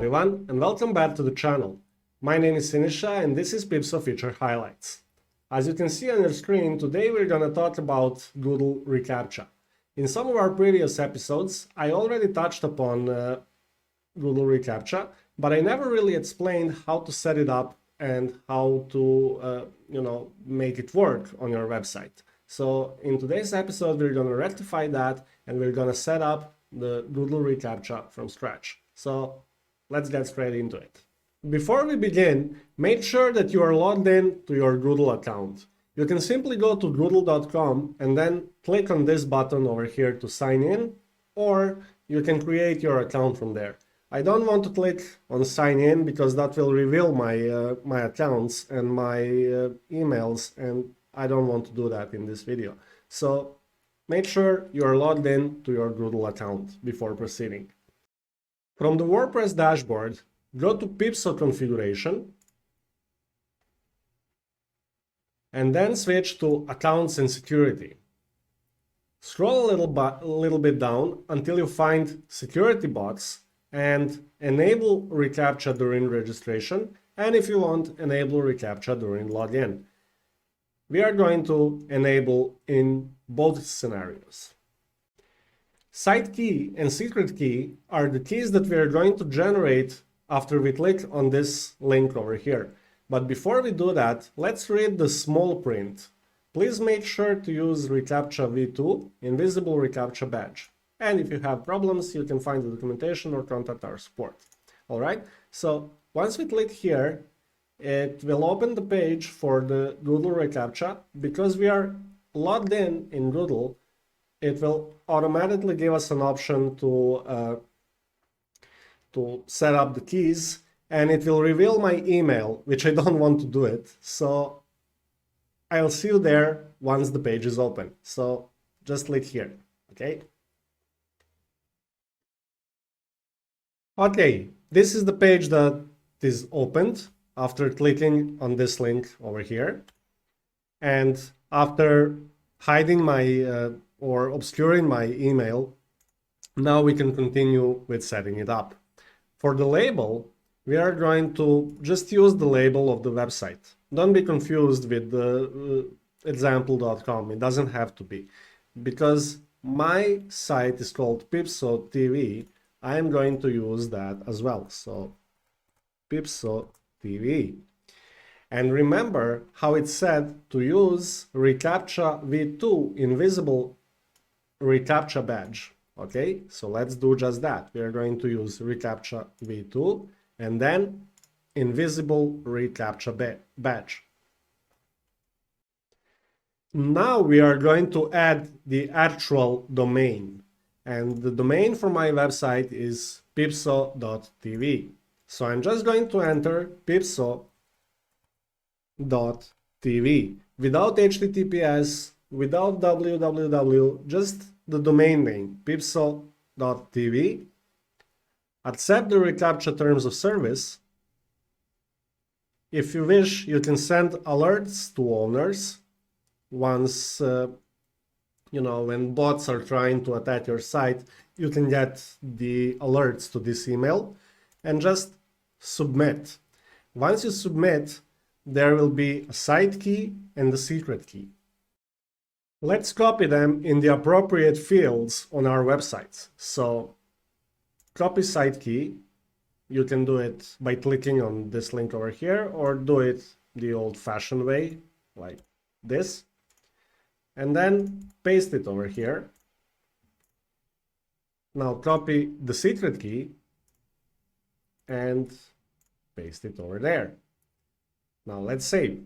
everyone, and welcome back to the channel. My name is Sinisha and this is PeepSo Feature Highlights. As you can see on your screen, today we're gonna talk about Google reCAPTCHA. In some of our previous episodes, I already touched upon Google reCAPTCHA, but I never really explained how to set it up and how to, make it work on your website. So in today's episode, we're gonna rectify that and we're gonna set up the Google reCAPTCHA from scratch. So let's get straight into it. Before we begin, make sure that you are logged in to your Google account. You can simply go to google.com and then click on this button over here to sign in, or you can create your account from there. I don't want to click on sign in because that will reveal my accounts and my emails, and I don't want to do that in this video. So make sure you are logged in to your Google account before proceeding. From the WordPress dashboard, go to PeepSo configuration and then switch to Accounts and Security. Scroll a little bit down until you find Security Bots and enable reCAPTCHA during registration, and if you want, enable reCAPTCHA during login. We are going to enable in both scenarios. Site key and secret key are the keys that we are going to generate after we click on this link over here. But before we do that, let's read the small print. Please make sure to use reCAPTCHA v2, invisible reCAPTCHA badge. And if you have problems, you can find the documentation or contact our support. All right, so once we click here, it will open the page for the Google reCAPTCHA. Because we are logged in Google, it will automatically give us an option to set up the keys, and it will reveal my email, which I don't want to do it. So I'll see you there once the page is open. So just click here, okay? Okay, this is the page that is opened after clicking on this link over here. And after hiding my or obscuring my email, now we can continue with setting it up. For the label, we are going to just use the label of the website. Don't be confused with the example.com. It doesn't have to be. Because my site is called PeepSo TV, I am going to use that as well. So PeepSo TV. And remember how it said to use reCAPTCHA v2, invisible reCAPTCHA badge. Okay, so let's do just that. We are going to use reCAPTCHA v2 and then invisible reCAPTCHA badge. Now we are going to add the actual domain. And the domain for my website is peepso.tv. So I'm just going to enter peepso.tv without HTTPS, without www, just the domain name, peepso.tv. Accept the reCAPTCHA terms of service. If you wish, you can send alerts to owners once, when bots are trying to attack your site, you can get the alerts to this email and just submit. Once you submit, there will be a site key and the secret key. Let's copy them in the appropriate fields on our websites. So copy site key. You can do it by clicking on this link over here, or do it the old-fashioned way, like this. And then paste it over here. Now copy the secret key and paste it over there. Now let's save.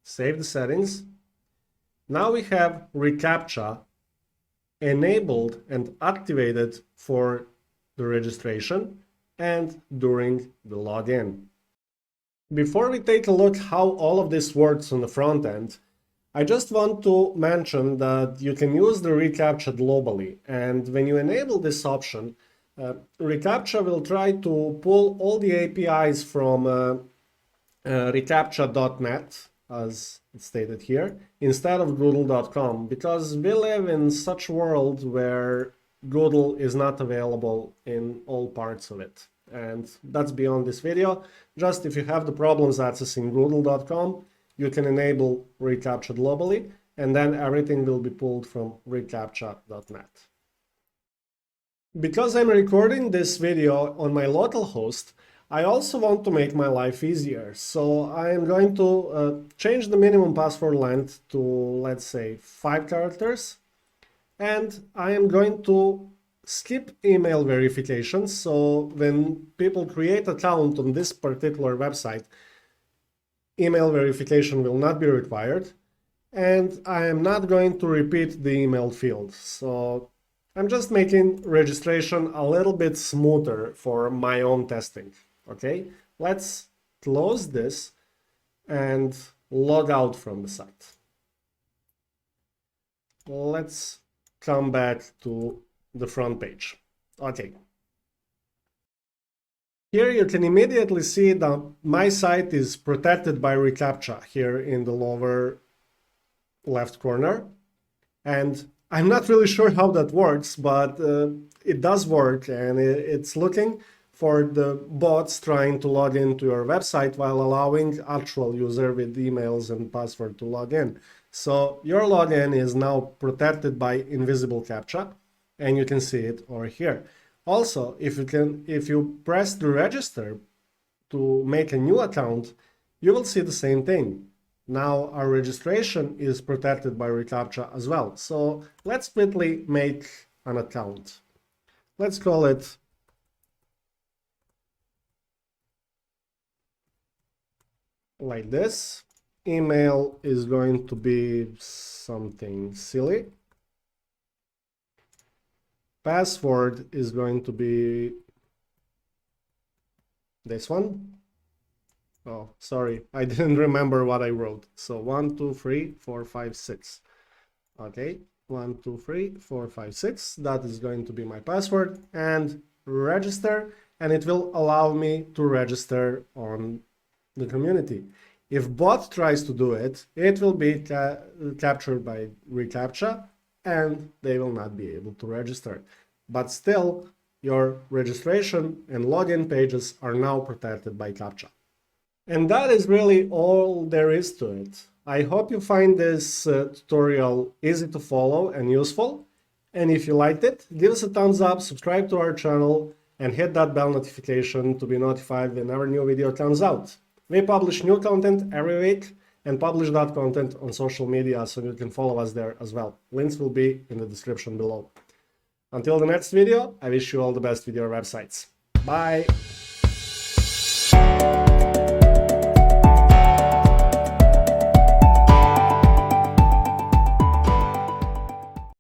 Save the settings. Now we have reCAPTCHA enabled and activated for the registration and during the login. Before we take a look how all of this works on the front end, I just want to mention that you can use the reCAPTCHA globally, and when you enable this option, reCAPTCHA will try to pull all the APIs from reCAPTCHA.net, as it's stated here, instead of Google.com, because we live in such a world where Google is not available in all parts of it. and that's beyond this video. Just if you have the problems accessing Google.com, you can enable reCAPTCHA globally, and then everything will be pulled from reCAPTCHA.net. Because I'm recording this video on my local host, I also want to make my life easier. So I am going to change the minimum password length to, let's say, 5 characters. And I am going to skip email verification. So when people create an account on this particular website, email verification will not be required. And I am not going to repeat the email field. So I'm just making registration a little bit smoother for my own testing. Okay, let's close this and log out from the site. Let's come back to the front page. Okay. Here you can immediately see that my site is protected by reCAPTCHA here in the lower left corner. And I'm not really sure how that works, but it does work, and it's looking for the bots trying to log into your website while allowing actual user with emails and password to log in. So your login is now protected by invisible CAPTCHA, and you can see it over here. Also, if you press the register to make a new account, you will see the same thing. Now our registration is protected by reCAPTCHA as well. So let's quickly make an account. Let's call it like this. Email is going to be something silly. Password is going to be this one. Oh, sorry, I didn't remember what I wrote. So 1, 2, 3, 4, 5, 6. Okay, 1, 2, 3, 4, 5, 6. That is going to be my password, and register, and it will allow me to register on the community. If bot tries to do it, it will be captured by reCAPTCHA, and they will not be able to register. But still, your registration and login pages are now protected by CAPTCHA. And that is really all there is to it. I hope you find this tutorial easy to follow and useful. And if you liked it, give us a thumbs up, subscribe to our channel, and hit that bell notification to be notified whenever new video comes out. We publish new content every week and publish that content on social media, so you can follow us there as well. Links will be in the description below. Until the next video, I wish you all the best with your websites. Bye!